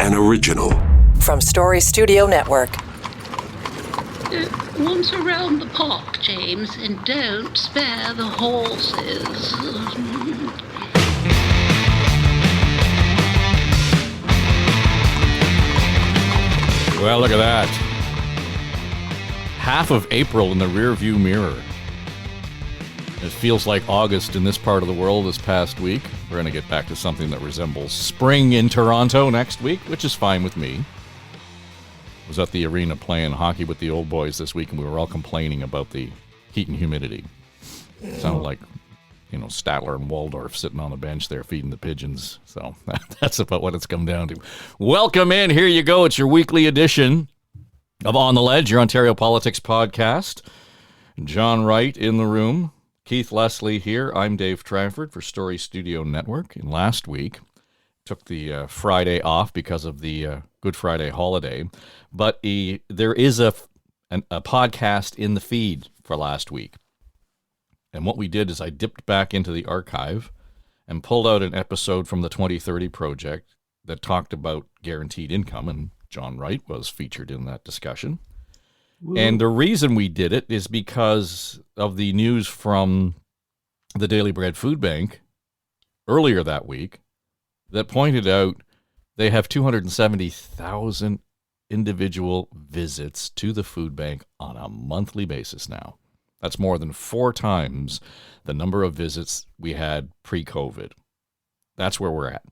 an original. From Story Studio Network. Once around the park, James, and don't spare the horses. Well, look at that. Half of April in the rearview mirror. It feels like August in this part of the world this past week. We're going to get back to something that resembles spring in Toronto next week, which is fine with me. I was at the arena playing hockey with the old boys this week, and we were all complaining about the heat and humidity. It sounded like, Statler and Waldorf sitting on the bench there feeding the pigeons. So that's about what it's come down to. Welcome in. Here you go. It's your weekly edition of On the Ledge, your Ontario Politics podcast. John Wright in the room. Keith Leslie here. I'm Dave Trafford for Story Studio Network. And last week, took the Friday off because of the Good Friday holiday. But there is a podcast in the feed for last week. And what we did is I dipped back into the archive and pulled out an episode from the 2030 Project that talked about guaranteed income, and John Wright was featured in that discussion. Woo. And the reason we did it is because of the news from the Daily Bread Food Bank earlier that week that pointed out they have 270,000 individual visits to the food bank on a monthly basis now. That's more than 4 times the number of visits we had pre-COVID. That's where we're at.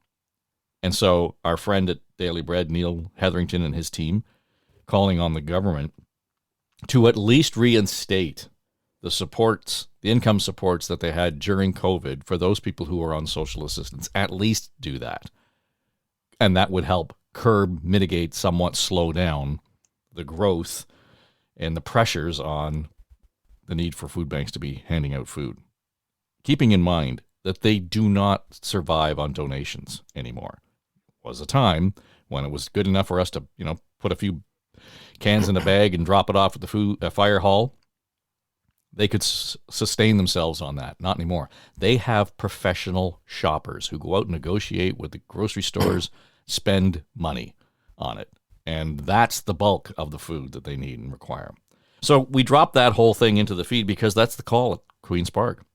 And so our friend at Daily Bread, Neil Hetherington, and his team, calling on the government to at least reinstate the supports, the income supports that they had during COVID for those people who are on social assistance. At least do that. And that would help curb, mitigate, somewhat slow down the growth and the pressures on the need for food banks to be handing out food. Keeping in mind that they do not survive on donations anymore. Was a time when it was good enough for us to, put a few cans in a bag and drop it off at the fire hall. They could sustain themselves on that. Not anymore. They have professional shoppers who go out and negotiate with the grocery stores, spend money on it. And that's the bulk of the food that they need and require. So we dropped that whole thing into the feed because that's the call at Queen's Park.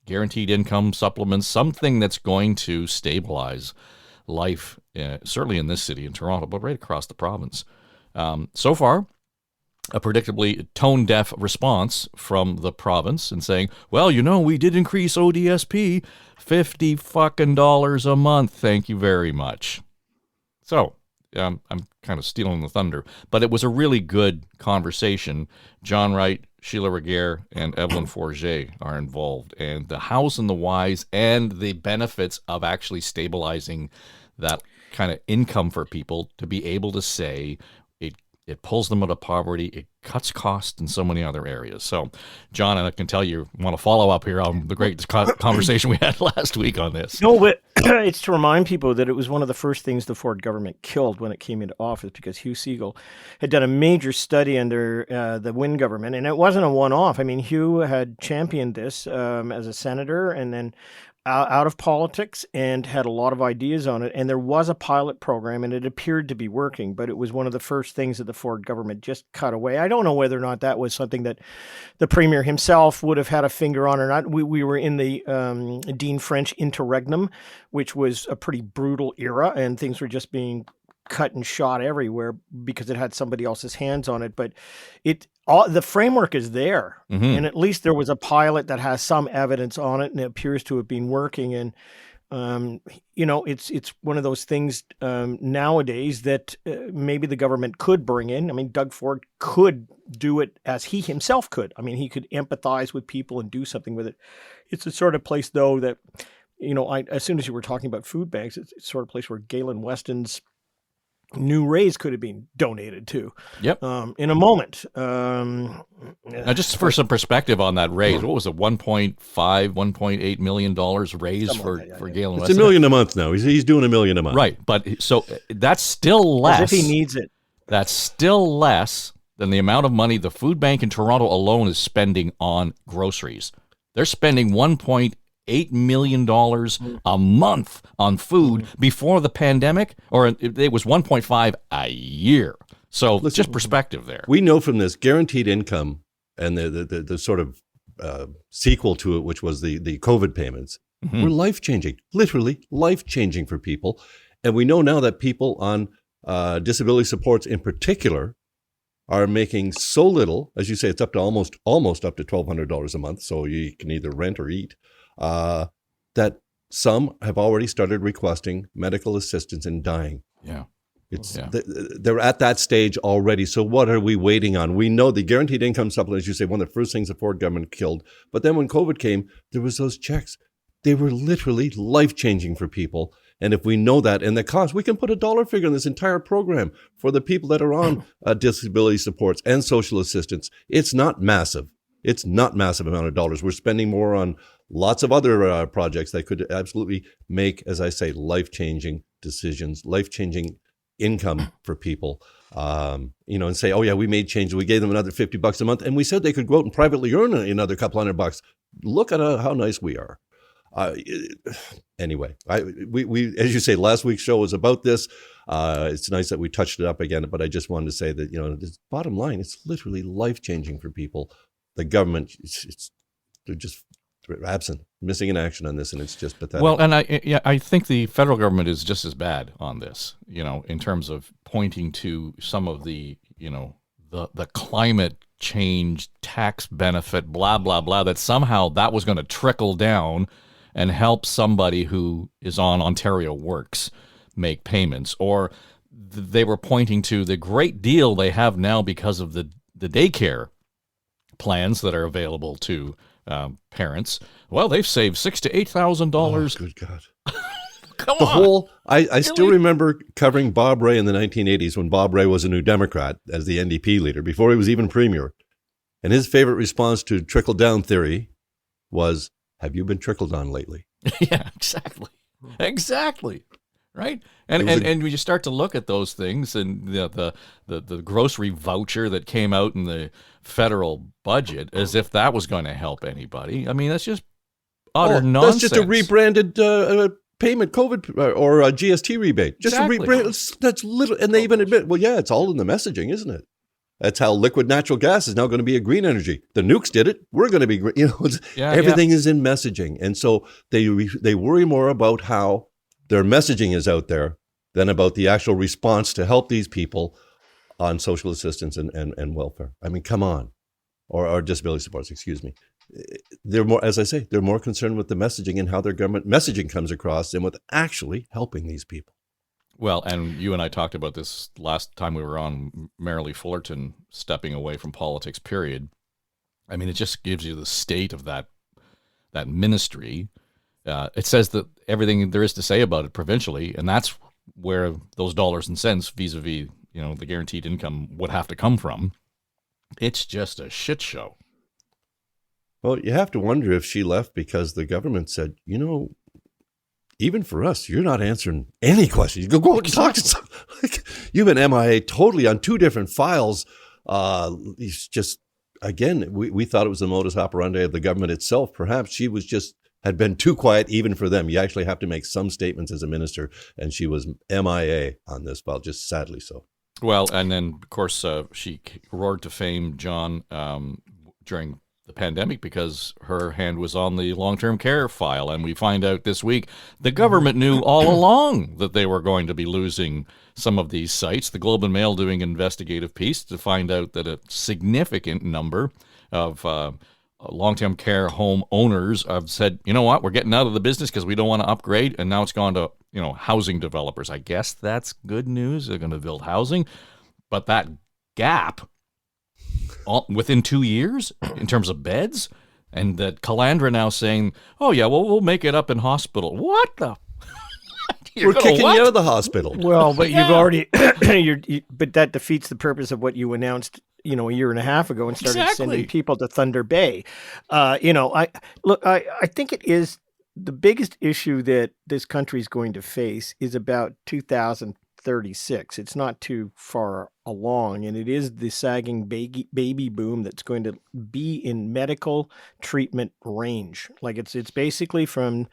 Guaranteed income supplements, something that's going to stabilize life, certainly in this city, in Toronto, but right across the province. So far, a predictably tone-deaf response from the province and saying, well, we did increase ODSP $50 fucking a month. Thank you very much. So I'm kind of stealing the thunder, but it was a really good conversation. John Wright, Sheila Reguer, and Evelyn Forget are involved, and the hows and the whys and the benefits of actually stabilizing that kind of income for people to be able to say it pulls them out of poverty, it cuts costs in so many other areas. So, John, I can tell you want to follow up here on the great conversation we had last week on this. No, but it's to remind people that it was one of the first things the Ford government killed when it came into office, because Hugh Segal had done a major study under the Wynne government, and it wasn't a one-off. I mean, Hugh had championed this as a senator and then out of politics and had a lot of ideas on it. And there was a pilot program and it appeared to be working, but it was one of the first things that the Ford government just cut away. I don't know whether or not that was something that the Premier himself would have had a finger on or not. We were in the Dean French interregnum, which was a pretty brutal era, and things were just being cut and shot everywhere because it had somebody else's hands on it. But the framework is there, and at least there was a pilot that has some evidence on it, and it appears to have been working. And it's one of those things nowadays that maybe the government could bring in. I mean, Doug Ford could do it as he himself could. I mean, he could empathize with people and do something with it. It's the sort of place, though, that as soon as you were talking about food banks, it's the sort of place where Galen Weston's new raise could have been donated to. Yep. In a moment. Now, just for some perspective on that raise, what was it, $1.8 million raise for Galen Weston? It's $1 million a month now. He's doing $1 million a month. Right, but so that's still less. As if he needs it. That's still less than the amount of money the food bank in Toronto alone is spending on groceries. They're spending $1.8 $8 million a month on food before the pandemic, or it was 1.5 a year. So just perspective there. We know from this guaranteed income and the sort of sequel to it, which was the COVID payments, were life-changing, literally life-changing for people. And we know now that people on disability supports in particular are making so little, as you say, it's up to almost up to $1,200 a month, so you can either rent or eat, that some have already started requesting medical assistance and dying. Yeah. They're at that stage already. So what are we waiting on? We know the guaranteed income supplement, as you say, one of the first things the Ford government killed. But then when COVID came, there was those checks. They were literally life-changing for people. And if we know that and the cost, we can put a dollar figure on this entire program for the people that are on disability supports and social assistance. It's not massive. It's not massive amount of dollars. We're spending more on lots of other projects that could absolutely make, as I say, life-changing decisions, life-changing income for people, and say, oh yeah, we made changes. We gave them another $50 a month, and we said they could go out and privately earn another couple $100. Look at how nice we are. Anyway, we as you say, last week's show was about this. It's nice that we touched it up again, but I just wanted to say that this bottom line, it's literally life changing for people. The government, they're just absent, missing in action on this, and it's just pathetic. Well, and I think the federal government is just as bad on this, in terms of pointing to some of the, the climate change tax benefit, blah, blah, blah, that somehow that was going to trickle down and help somebody who is on Ontario Works make payments. Or they were pointing to the great deal they have now because of the daycare plans that are available to parents. Well, they've saved $6,000 to $8,000. Oh, good God. Come the on. whole, I still remember covering Bob Rae in the 1980s when Bob Rae was a New Democrat as the NDP leader, before he was even premier. And his favorite response to trickle-down theory was, have you been trickled on lately? Yeah, exactly. Right? And when you start to look at those things, and the grocery voucher that came out in the federal budget, as if that was going to help anybody. I mean, that's just utter nonsense. That's just a rebranded payment COVID or a GST rebate. Just exactly. a rebrand. That's little, and they even admit, well, yeah, it's all in the messaging, isn't it? That's how liquid natural gas is now going to be a green energy. The nukes did it. We're going to be green. Everything is in messaging, and so they worry more about how their messaging is out there than about the actual response to help these people on social assistance and welfare. I mean, come on, or disability supports. Excuse me. They're more, as I say, they're more concerned with the messaging and how their government messaging comes across than with actually helping these people. Well, and you and I talked about this last time we were on, Marilee Fullerton stepping away from politics, period. I mean, it just gives you the state of that ministry. It says that everything there is to say about it provincially, and that's where those dollars and cents vis-a-vis, the guaranteed income would have to come from. It's just a shit show. Well, you have to wonder if she left because the government said, even for us, you're not answering any questions. You go out and talk to someone. You've been MIA totally on two different files. It's just, again, we thought it was the modus operandi of the government itself. Perhaps she had been too quiet even for them. You actually have to make some statements as a minister, and she was MIA on this file, just sadly so. Well, and then, of course, she roared to fame, John, during the pandemic because her hand was on the long-term care file. And we find out this week the government knew all along that they were going to be losing some of these sites. The Globe and Mail doing an investigative piece to find out that a significant number of long-term care home owners have said, you know what, we're getting out of the business because we don't want to upgrade. And now it's gone to, housing developers. I guess that's good news. They're going to build housing. But that gap within 2 years in terms of beds, and that Calandra now saying, oh yeah, well, we'll make it up in hospital. What the? We're kicking you out of the hospital. Well, but you've already, but that defeats the purpose of what you announced, a year and a half ago and started sending people to Thunder Bay. I think it is the biggest issue that this country is going to face is about 2,000 36. It's not too far along, and it is the sagging baby boom that's going to be in medical treatment range. Like it's basically from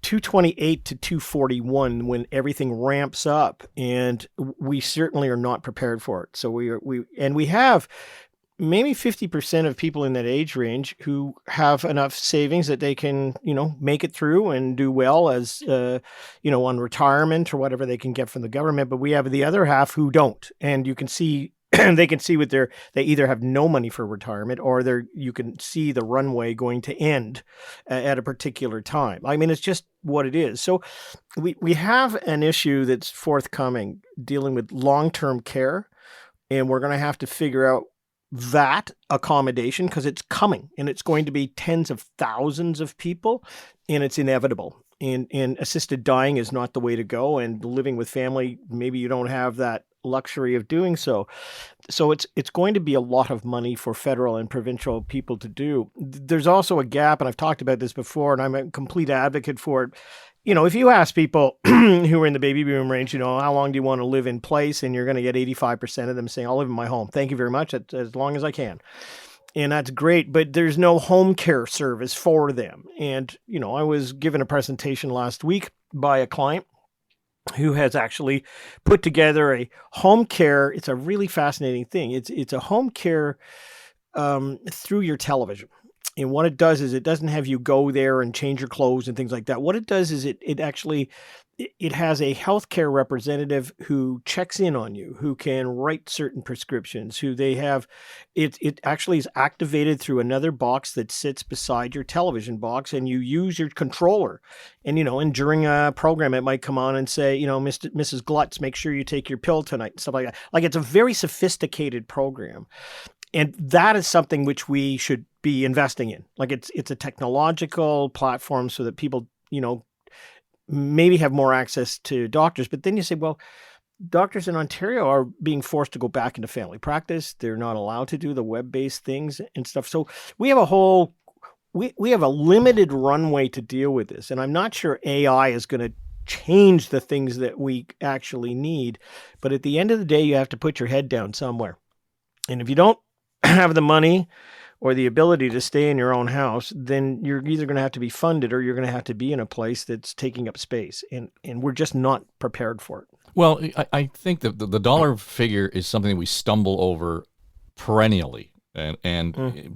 228 to 241 when everything ramps up, and we certainly are not prepared for it. So we have maybe 50% of people in that age range who have enough savings that they can, make it through and do well as, on retirement or whatever they can get from the government. But we have the other half who don't. And you can see, they can see they either have no money for retirement, or you can see the runway going to end at a particular time. I mean, it's just what it is. So we have an issue that's forthcoming dealing with long-term care, and we're going to have to figure out that accommodation, because it's coming, and it's going to be tens of thousands of people, and it's inevitable. And assisted dying is not the way to go, and living with family, maybe you don't have that luxury of doing so. So it's going to be a lot of money for federal and provincial people to do. There's also a gap, and I've talked about this before, and I'm a complete advocate for it. If you ask people who are in the baby boom range, how long do you want to live in place? And you're going to get 85% of them saying, I'll live in my home. Thank you very much. As long as I can. And that's great, but there's no home care service for them. And, I was given a presentation last week by a client who has actually put together a home care. It's a really fascinating thing. It's a home care through your television. And what it does is it doesn't have you go there and change your clothes and things like that. What it does is it actually has a healthcare representative who checks in on you, who can write certain prescriptions, who they have. It actually is activated through another box that sits beside your television box, and you use your controller. And, and during a program, it might come on and say, Mrs. Glutz, make sure you take your pill tonight, and stuff like that. Like, it's a very sophisticated program. And that is something which we should be investing in. Like, it's a technological platform so that people, maybe have more access to doctors. But then you say, well, doctors in Ontario are being forced to go back into family practice. They're not allowed to do the web-based things and stuff. So we have we have a limited runway to deal with this. And I'm not sure AI is going to change the things that we actually need. But at the end of the day, you have to put your head down somewhere. And if you don't have the money or the ability to stay in your own house, then you're either going to have to be funded, or you're going to have to be in a place that's taking up space. And we're just not prepared for it. Well, I think that the dollar figure is something we stumble over perennially. And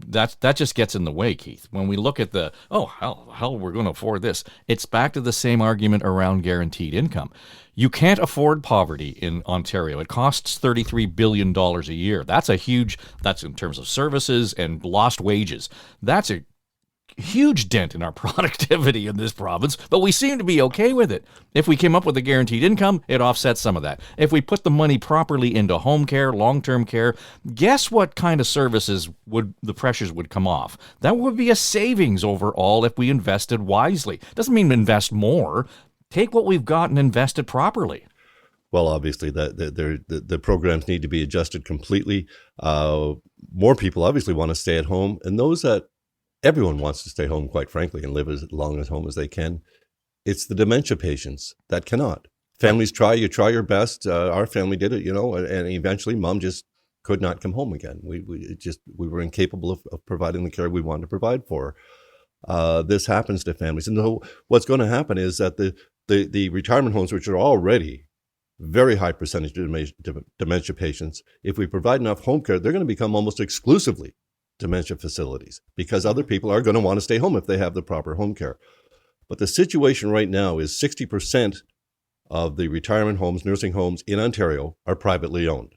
that just gets in the way, Keith. When we look at how we're going to afford this, it's back to the same argument around guaranteed income. You can't afford poverty in Ontario. It costs $33 billion a year. That's in terms of services and lost wages. That's a huge dent in our productivity in this province, but we seem to be okay with it. If we came up with a guaranteed income, it offsets some of that. If we put the money properly into home care, long-term care, guess what kind of services the pressures would come off? That would be a savings overall if we invested wisely. Doesn't mean invest more. Take what we've got and invest it properly. Well, obviously, the programs need to be adjusted completely. More people obviously want to stay at home, and those that everyone wants to stay home, quite frankly, and live as long at home as they can. It's the dementia patients that cannot. Families you try your best. Our family did it, and eventually Mom just could not come home again. We were incapable of providing the care we wanted to provide for her. This happens to families. And so what's going to happen is that the retirement homes, which are already very high percentage of dementia patients, if we provide enough home care, they're going to become almost exclusively dementia facilities, because other people are going to want to stay home if they have the proper home care. But the situation right now is 60% of the retirement homes, nursing homes in Ontario are privately owned.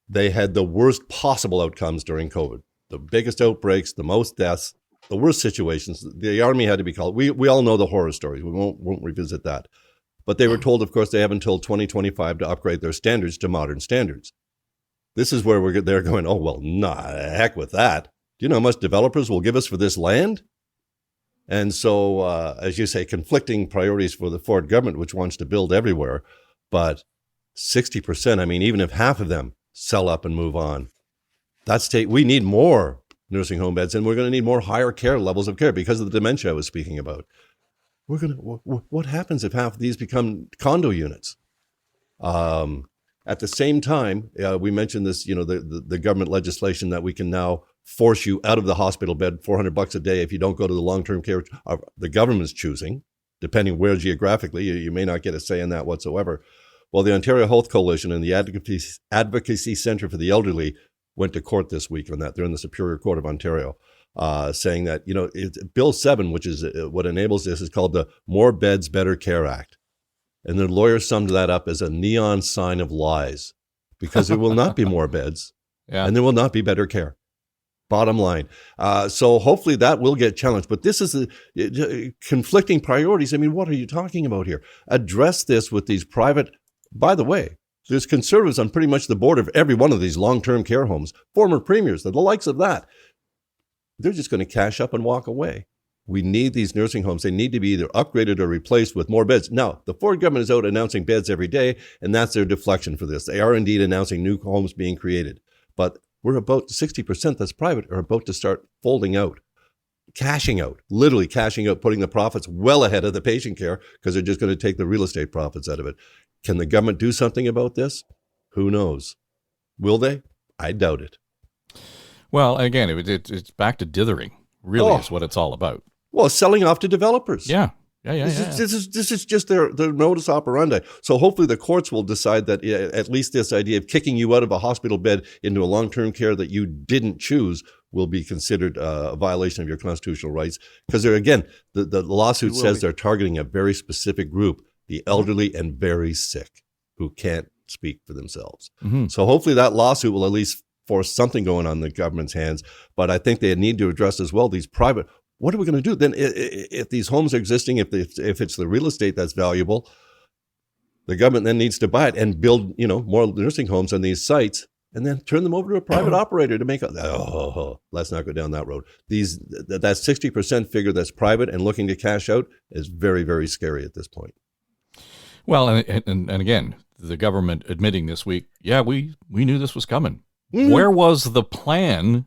They had the worst possible outcomes during COVID, the biggest outbreaks, the most deaths, the worst situations. The army had to be called. We all know the horror stories. We won't revisit that. But they were told, of course, they have until 2025 to upgrade their standards to modern standards. This is where they're going, oh, well, heck with that. Do you know how much developers will give us for this land? And so, as you say, conflicting priorities for the Ford government, which wants to build everywhere. But 60%, even if half of them sell up and move on, we need more nursing home beds, and we're going to need more higher care levels of care because of the dementia I was speaking about. What happens if half of these become condo units? At the same time, we mentioned this, the government legislation that we can now force you out of the hospital bed, $400 a day if you don't go to the long-term care the government's choosing, depending where geographically. You may not get a say in that whatsoever. Well, the Ontario Health Coalition and the Advocacy Centre for the Elderly went to court this week on that. They're in the Superior Court of Ontario, saying that, Bill 7, which is what enables this, is called the More Beds, Better Care Act. And the lawyers summed that up as a neon sign of lies, because there will not be more beds and there will not be better care. Bottom line. So hopefully that will get challenged. But this is conflicting priorities. I mean, what are you talking about here? Address this with these private. By the way, there's conservatives on pretty much the board of every one of these long-term care homes, former premiers, the likes of that. They're just going to cash up and walk away. We need these nursing homes. They need to be either upgraded or replaced with more beds. Now, the Ford government is out announcing beds every day, and that's their deflection for this. They are indeed announcing new homes being created. But we're about 60% that's private are about to start folding out, cashing out, literally cashing out, putting the profits well ahead of the patient care because they're just going to take the real estate profits out of it. Can the government do something about this? Who knows? Will they? I doubt it. Well, again, it's back to dithering, really, is what it's all about. Well, selling off to developers. Yeah. This is just their modus operandi. So hopefully the courts will decide that at least this idea of kicking you out of a hospital bed into a long-term care that you didn't choose will be considered a violation of your constitutional rights. Because the lawsuit says they're targeting a very specific group, the elderly and very sick, who can't speak for themselves. Mm-hmm. So hopefully that lawsuit will at least force something going on in the government's hands. But I think they need to address as well these private. What are we going to do then if these homes are existing, if it's the real estate that's valuable, the government then needs to buy it and build, more nursing homes on these sites and then turn them over to a private operator to make let's not go down that road. That 60% figure that's private and looking to cash out is very, very scary at this point. Well, and again, the government admitting this week, we knew this was coming. Mm-hmm. Where was the plan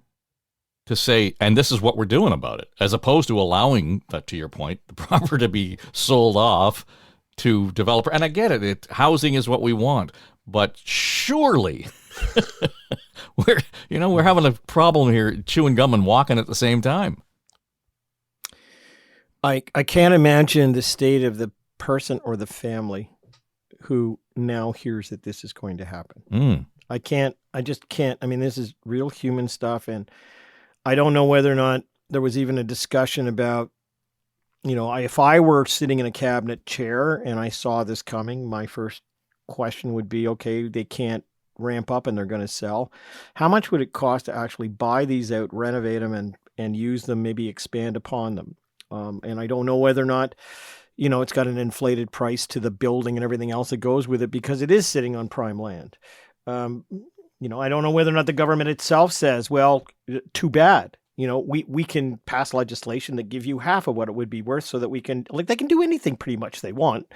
to say, and this is what we're doing about it, as opposed to allowing, to your point, the property to be sold off to developer. And I get it, housing is what we want, but surely we're having a problem here, chewing gum and walking at the same time. I can't imagine the state of the person or the family who now hears that this is going to happen. I just can't. I mean, this is real human stuff, and I don't know whether or not there was even a discussion about, if I were sitting in a cabinet chair and I saw this coming, my first question would be, okay, they can't ramp up and they're going to sell. How much would it cost to actually buy these out, renovate them, and use them, maybe expand upon them? And I don't know whether or not, it's got an inflated price to the building and everything else that goes with it because it is sitting on prime land. I don't know whether or not the government itself says, well, too bad. We can pass legislation that give you half of what it would be worth so that we can, they can do anything pretty much they want.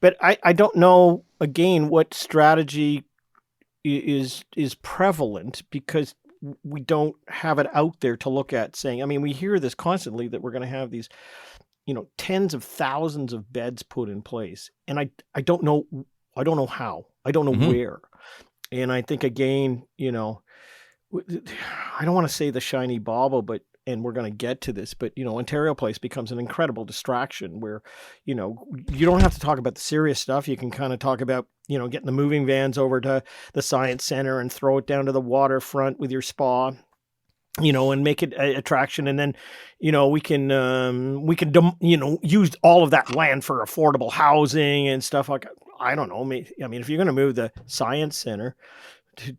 But I don't know, again, what strategy is prevalent because we don't have it out there to look at saying, we hear this constantly that we're going to have these, tens of thousands of beds put in place. And I don't know how, I don't know where. And I think, again, I don't want to say the shiny bauble, and we're going to get to this, but, Ontario Place becomes an incredible distraction where, you don't have to talk about the serious stuff. You can kind of talk about, getting the moving vans over to the Science Center and throw it down to the waterfront with your spa, and make it an attraction. And then, we can use all of that land for affordable housing and stuff like that. I don't know. If you're going to move the Science Center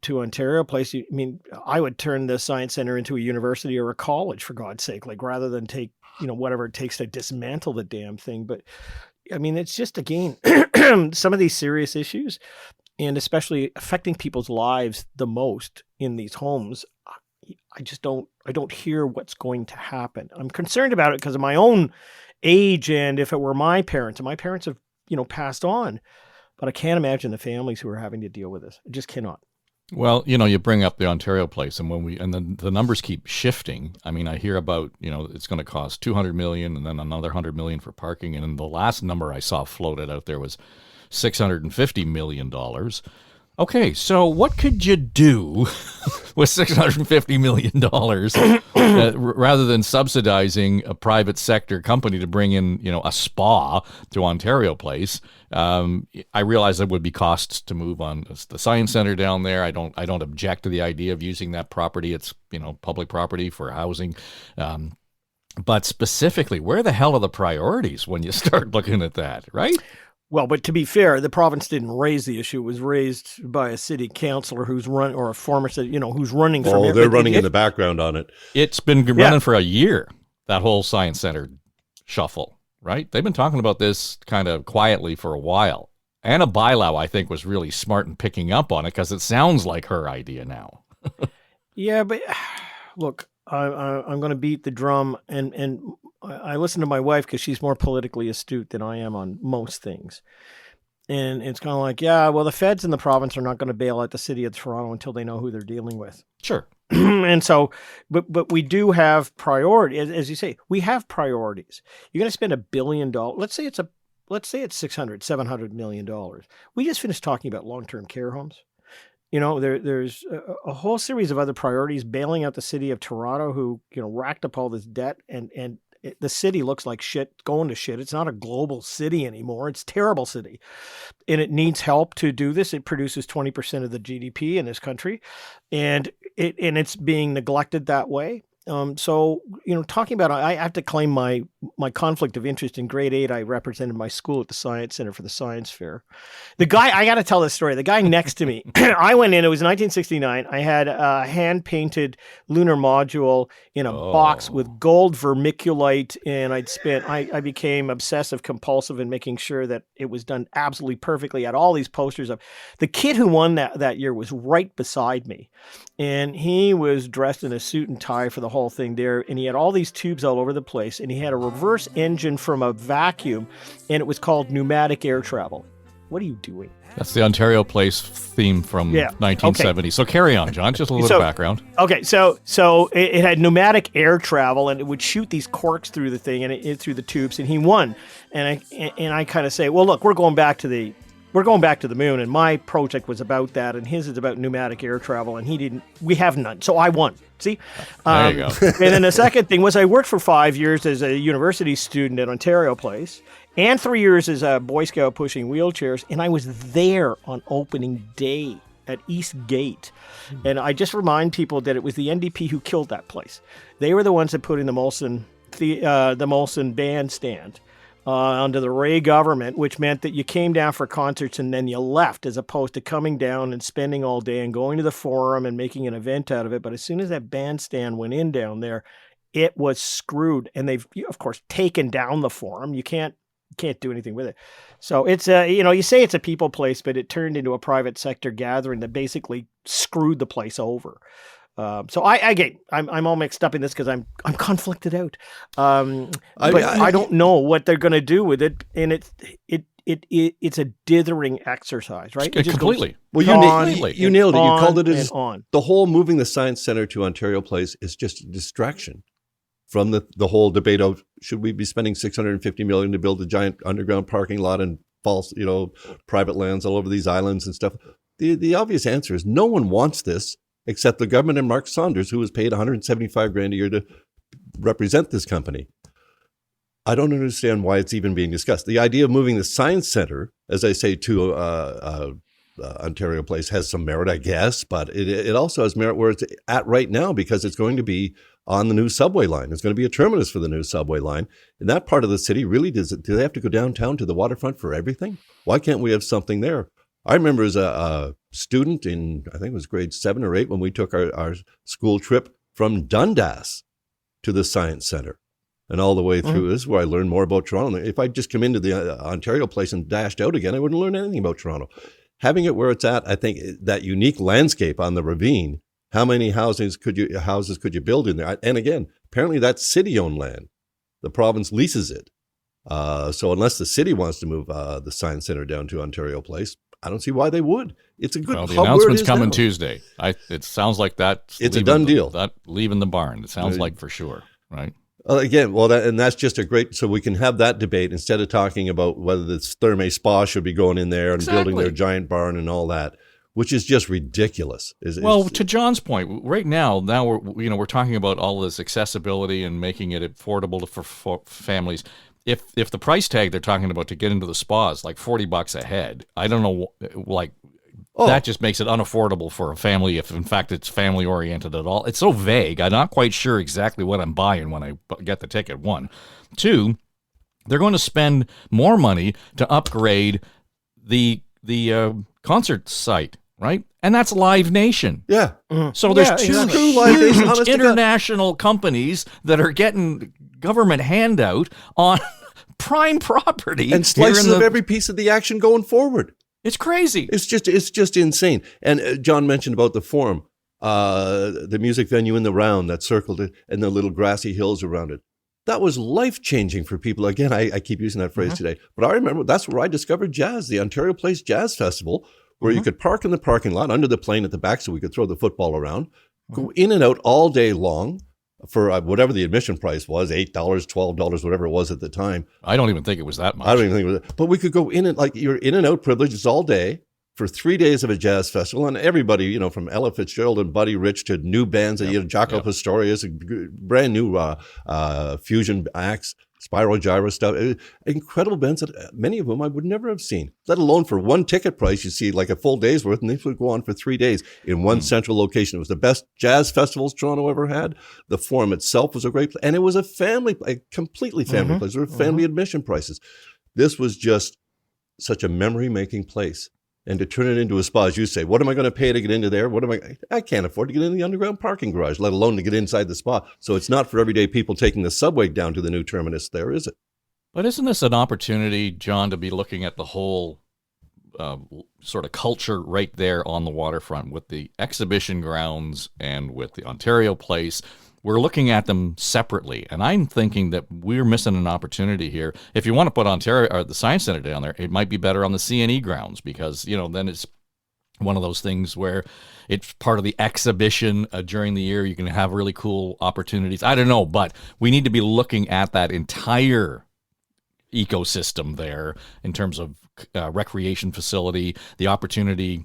to Ontario Place, I would turn the Science Center into a university or a college, for God's sake, rather than take, whatever it takes to dismantle the damn thing. But it's just, again, some of these serious issues, and especially affecting people's lives the most in these homes. I don't hear what's going to happen. I'm concerned about it because of my own age. And if it were my parents, and my parents have, passed on, but I can't imagine the families who are having to deal with this. I just cannot. Well, you bring up the Ontario Place, and the numbers keep shifting. I hear about, it's going to cost $200 million and then another $100 million for parking. And the last number I saw floated out there was $650 million. Okay, so what could you do with $650 million rather than subsidizing a private sector company to bring in, a spa to Ontario Place? I realize there would be costs to move on the Science Center down there. I don't object to the idea of using that property. It's, public property for housing. But specifically, where the hell are the priorities when you start looking at that, right? Well, but to be fair, the province didn't raise the issue. It was raised by a city councillor who's or a former city, who's running from here. Oh, they're running in the background on it. It's been running for a year, that whole Science Center shuffle, right? They've been talking about this kind of quietly for a while. Anna Bilow, I think, was really smart in picking up on it because it sounds like her idea now. Yeah, but look, I'm going to beat the drum, and I listen to my wife because she's more politically astute than I am on most things. And it's kind of like, yeah, well, the feds in the province are not going to bail out the city of Toronto until they know who they're dealing with. Sure. And so, but we do have priorities, as you say, we have priorities. You're going to spend $1 billion. Let's say it's $700 million. We just finished talking about long-term care homes. There's a whole series of other priorities, bailing out the city of Toronto, who, racked up all this debt, and the city looks like shit, going to shit. It's not a global city anymore. It's a terrible city. And it needs help to do this. It produces 20% of the GDP in this country, and it's being neglected that way. So, talking about, I have to claim my conflict of interest. In grade 8, I represented my school at the Science Center for the Science Fair. The guy, I got to tell this story. The guy next to me, I went in, it was 1969. I had a hand-painted lunar module in a box with gold vermiculite, and I became obsessive compulsive in making sure that it was done absolutely perfectly. I had all these posters of the kid who won that year was right beside me, and he was dressed in a suit and tie for the whole thing there, and he had all these tubes all over the place, and he had a reverse engine from a vacuum, and it was called pneumatic air travel. What are you doing? That's the Ontario Place theme from 1970. Okay. So carry on, John. Just a little background. Okay, so it had pneumatic air travel, and it would shoot these corks through the thing and through the tubes, and he won. And I kind of say, well, look, we're going back to the moon, and my project was about that, and his is about pneumatic air travel, and we have none, so I won. See? There you go. And then the second thing was I worked for 5 years as a university student at Ontario Place, and 3 years as a Boy Scout pushing wheelchairs, and I was there on opening day at East Gate. And I just remind people that it was the NDP who killed that place. They were the ones that put in the Molson bandstand under the Ray government, which meant that you came down for concerts and then you left, as opposed to coming down and spending all day and going to the forum and making an event out of it. But as soon as that bandstand went in down there, it was screwed. And they've, of course, taken down the forum. You can't do anything with it. So it's you say it's a people place, but it turned into a private sector gathering that basically screwed the place over. So I'm all mixed up in this because I'm conflicted out. I don't know what they're going to do with it, and it's a dithering exercise, right? It completely. Well, you nailed it. You called it the whole moving the Science Center to Ontario Place is just a distraction from the whole debate of should we be spending $650 million to build a giant underground parking lot and false, private lands all over these islands and stuff. The obvious answer is no one wants this except the government and Mark Saunders, who was paid $175,000 a year to represent this company. I don't understand why it's even being discussed. The idea of moving the Science Center, as I say, to Ontario Place has some merit, I guess, but it also has merit where it's at right now because it's going to be on the new subway line. It's going to be a terminus for the new subway line. In that part of the city, really, do they have to go downtown to the waterfront for everything? Why can't we have something there? I remember as a student in, I think it was grade 7 or 8, when we took our school trip from Dundas to the Science Center and all the way through. This is where I learned more about Toronto. If I just come into the Ontario Place and dashed out again, I wouldn't learn anything about Toronto. Having it where it's at, I think that unique landscape on the ravine, how many houses could you build in there? And again, apparently that's city-owned land. The province leases it. So unless the city wants to move the Science Center down to Ontario Place, I don't see why they would. It's a good hub. The announcement's coming Tuesday. It sounds like that. It's a done deal. That leaving the barn. It sounds like for sure, right? Again, well, that's just a great. So we can have that debate instead of talking about whether this Therme spa should be going in there and building their giant barn and all that, which is just ridiculous. To John's point, right now we're talking about all this accessibility and making it affordable for families. If the price tag they're talking about to get into the spa is like $40 a head, I don't know, that just makes it unaffordable for a family if, in fact, it's family-oriented at all. It's so vague. I'm not quite sure exactly what I'm buying when I get the ticket, one. Two, they're going to spend more money to upgrade the concert site, right? And that's Live Nation. Yeah. So there's two exactly. huge international companies that are getting government handout on prime property. And slices of every piece of the action going forward. It's crazy. It's just insane. And John mentioned about the Forum, the music venue in the round that circled it and the little grassy hills around it. That was life-changing for people. Again, I keep using that phrase today. But I remember that's where I discovered jazz, the Ontario Place Jazz Festival, where you could park in the parking lot under the plane at the back so we could throw the football around, go in and out all day long, for whatever the admission price was, $8, $12, whatever it was at the time. I don't even think it was that much. I don't even think it was. But we could go in and you're in and out privileges all day for 3 days of a jazz festival, and everybody, from Ella Fitzgerald and Buddy Rich to new bands, Jaco Pastorius, brand new fusion acts, Spiral Gyro stuff, incredible bands that many of them I would never have seen, let alone for one ticket price. You see like a full day's worth, and they would go on for 3 days in one central location. It was the best jazz festivals Toronto ever had. The Forum itself was a great place, and it was a completely family place. There were family admission prices. This was just such a memory-making place. And to turn it into a spa, as you say, what am I going to pay to get into there? I can't afford to get in the underground parking garage, let alone to get inside the spa. So it's not for everyday people taking the subway down to the new terminus there, is it? But isn't this an opportunity, John, to be looking at the whole sort of culture right there on the waterfront with the exhibition grounds and with the Ontario Place? We're looking at them separately, and I'm thinking that we're missing an opportunity here. If you want to put Ontario or the Science Center down there, it might be better on the CNE grounds because, then it's one of those things where it's part of the exhibition during the year. You can have really cool opportunities. I don't know, but we need to be looking at that entire ecosystem there in terms of recreation facility, the opportunity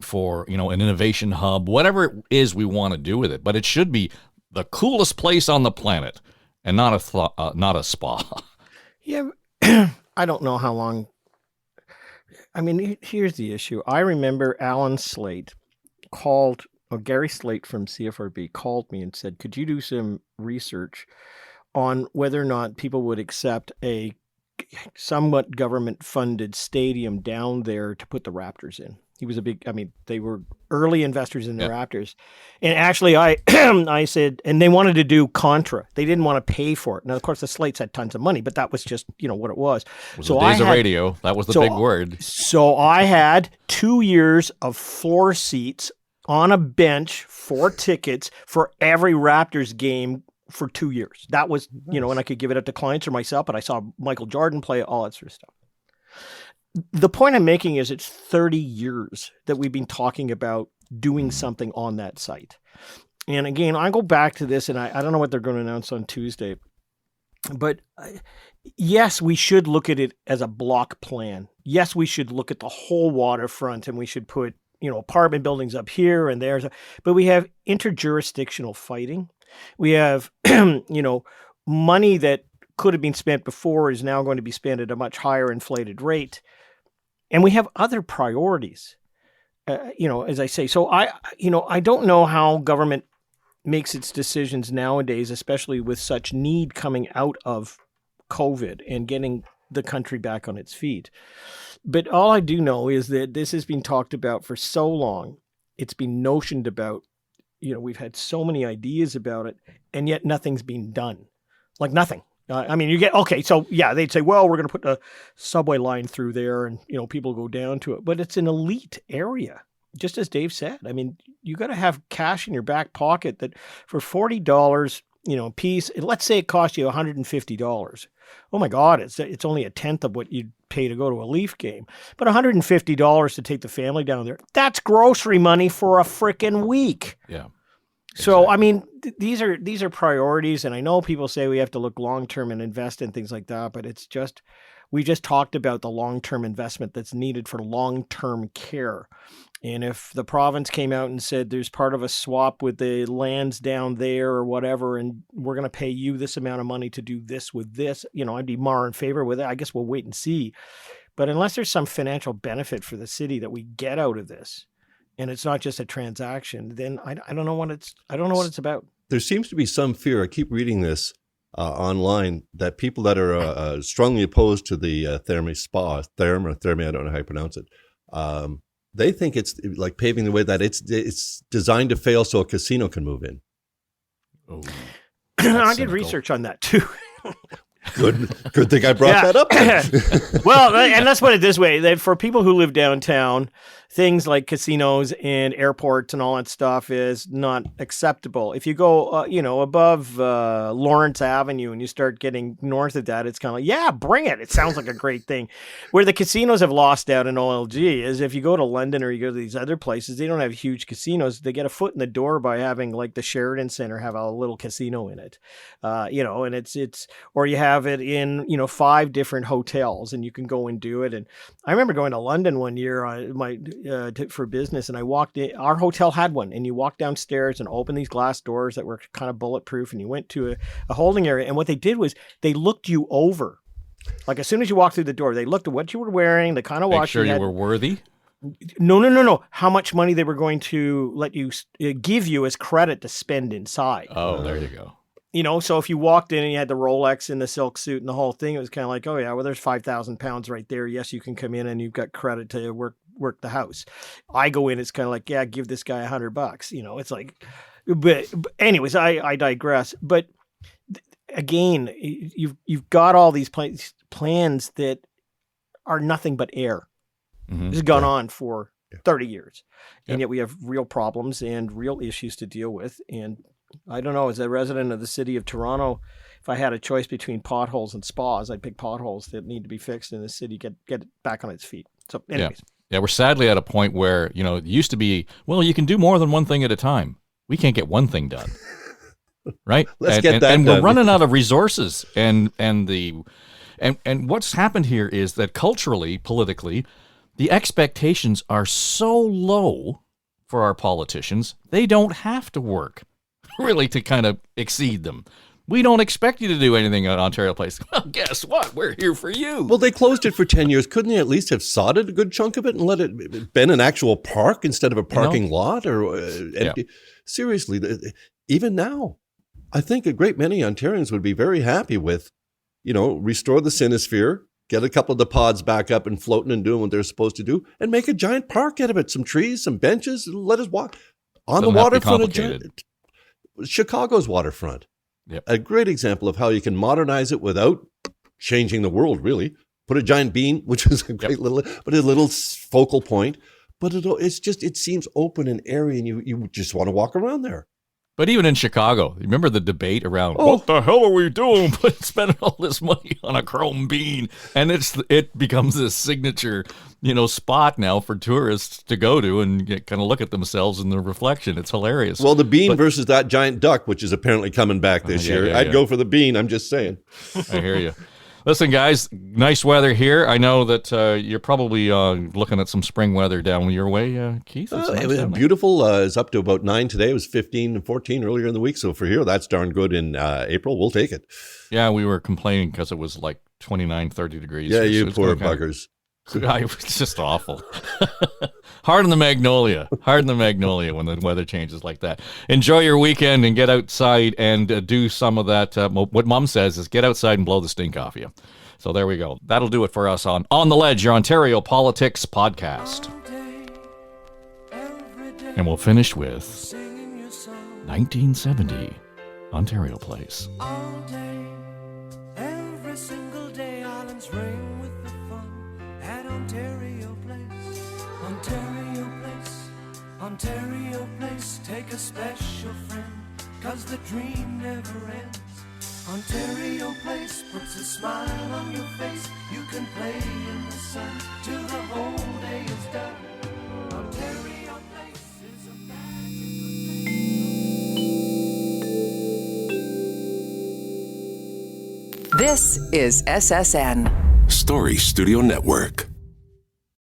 for, an innovation hub, whatever it is we want to do with it. But it should be the coolest place on the planet, and not a spa. Yeah, I don't know how long. I mean, here's the issue. I remember Alan Slate Gary Slate from CFRB called me and said, could you do some research on whether or not people would accept a somewhat government-funded stadium down there to put the Raptors in? He was they were early investors in the Raptors. And actually, I said, and they wanted to do Contra. They didn't want to pay for it. Now, of course, the Slates had tons of money, but that was just, what it was. The days of radio. That was the big word. So I had 2 years of 4 seats on a bench, 4 tickets for every Raptors game for 2 years. That was, and I could give it up to clients or myself, but I saw Michael Jordan play, all that sort of stuff. The point I'm making is it's 30 years that we've been talking about doing something on that site. And again, I go back to this, and I don't know what they're going to announce on Tuesday, but yes, we should look at it as a block plan. Yes, we should look at the whole waterfront, and we should put, apartment buildings up here and there. But we have interjurisdictional fighting. We have, money that could have been spent before is now going to be spent at a much higher inflated rate. And we have other priorities, as I say. So I don't know how government makes its decisions nowadays, especially with such need coming out of COVID and getting the country back on its feet. But all I do know is that this has been talked about for so long. It's been notioned about, we've had so many ideas about it, and yet nothing's been done. Like nothing. They'd say, well, we're going to put a subway line through there and, people go down to it. But it's an elite area, just as Dave said. I mean, you got to have cash in your back pocket that for $40, a piece, let's say it costs you $150. Oh my God, it's only a tenth of what you'd pay to go to a Leaf game. But $150 to take the family down there, that's grocery money for a frickin' week. Yeah. So, I mean, these are priorities, and I know people say we have to look long term and invest in things like that, but it's just we just talked about the long term investment that's needed for long term care. And if the province came out and said there's part of a swap with the lands down there or whatever, and we're going to pay you this amount of money to do this with this, I'd be more in favor with it. I guess we'll wait and see. But unless there's some financial benefit for the city that we get out of this, and it's not just a transaction, then I don't know what it's about. There seems to be some fear. I keep reading this online that people that are strongly opposed to the Therme spa, Therme, I don't know how you pronounce it. They think it's like paving the way that it's designed to fail so a casino can move in. Oh, I did research on that too. Good thing I brought that up. Well, and let's put it this way: that for people who live downtown, things like casinos and airports and all that stuff is not acceptable. If you go, above Lawrence Avenue and you start getting north of that, it's kind of like, yeah, bring it. It sounds like a great thing. Where the casinos have lost out in OLG is if you go to London or you go to these other places, they don't have huge casinos. They get a foot in the door by having like the Sheridan Center have a little casino in it, and it's or you have it in 5 different hotels and you can go and do it. And I remember going to London one year for business, and I walked in. Our hotel had one, and you walk downstairs and open these glass doors that were kind of bulletproof, and you went to a holding area. And what they did was they looked you over. Like as soon as you walked through the door, they looked at what you were wearing. They kind of watched you were worthy. No. How much money they were going to let you give you as credit to spend inside. Oh, there you go. So if you walked in and you had the Rolex and the silk suit and the whole thing, it was kind of like, oh yeah, well, there's 5,000 pounds right there. Yes, you can come in and you've got credit to work the house. I go in, it's kind of like, yeah, give this guy $100. It's like, but anyways, I digress. But again, you've got all these plans that are nothing but air. Mm-hmm. This has gone on for 30 years, and yet we have real problems and real issues to deal with. And I don't know, as a resident of the city of Toronto, if I had a choice between potholes and spas, I'd pick potholes that need to be fixed in the city, get it back on its feet. So anyways. Yeah, we're sadly at a point where, it used to be, well, you can do more than one thing at a time. We can't get one thing done. Right? Let's get that done. And we're running out of resources. And what's happened here is that culturally, politically, the expectations are so low for our politicians, they don't have to work really to kind of exceed them. We don't expect you to do anything at Ontario Place. Well, guess what? We're here for you. Well, they closed it for 10 years. Couldn't they at least have sodded a good chunk of it and let it been an actual park instead of a parking lot? Or empty? Seriously, even now, I think a great many Ontarians would be very happy with, restore the Cinesphere, get a couple of the pods back up and floating and doing what they're supposed to do, and make a giant park out of it. Some trees, some benches, and let us walk on the waterfront. Chicago's waterfront. Yep. A great example of how you can modernize it without changing the world, really. Put a giant bean, which is a great little focal point. But it seems open and airy, and you just want to walk around there. But even in Chicago, remember the debate around what the hell are we doing spending all this money on a chrome bean? And it becomes this signature, spot now for tourists to go to and kind of look at themselves in the reflection. It's hilarious. Well, the bean versus that giant duck, which is apparently coming back this year. I'd go for the bean. I'm just saying. I hear you. Listen, guys, nice weather here. I know that you're probably looking at some spring weather down your way, Keith. It was beautiful. It's up to about 9 today. It was 15 and 14 earlier in the week. So for here, that's darn good in April. We'll take it. Yeah, we were complaining because it was like 29, 30 degrees. Yeah, you poor buggers. It's just awful. Hard in the magnolia when the weather changes like that. Enjoy your weekend and get outside and do some of that. What Mom says is get outside and blow the stink off you. So there we go. That'll do it for us on the Ledge, your Ontario Politics podcast. And we'll finish with 1970, Ontario Place. All day, every single day, islands ring with the fun at Ontario Place. Ontario Place, Ontario Place, take a special friend, 'cause the dream never ends. Ontario Place puts a smile on your face. You can play in the sun till the whole day is done. Ontario Place is a magical place. This is SSN. Story Studio Network.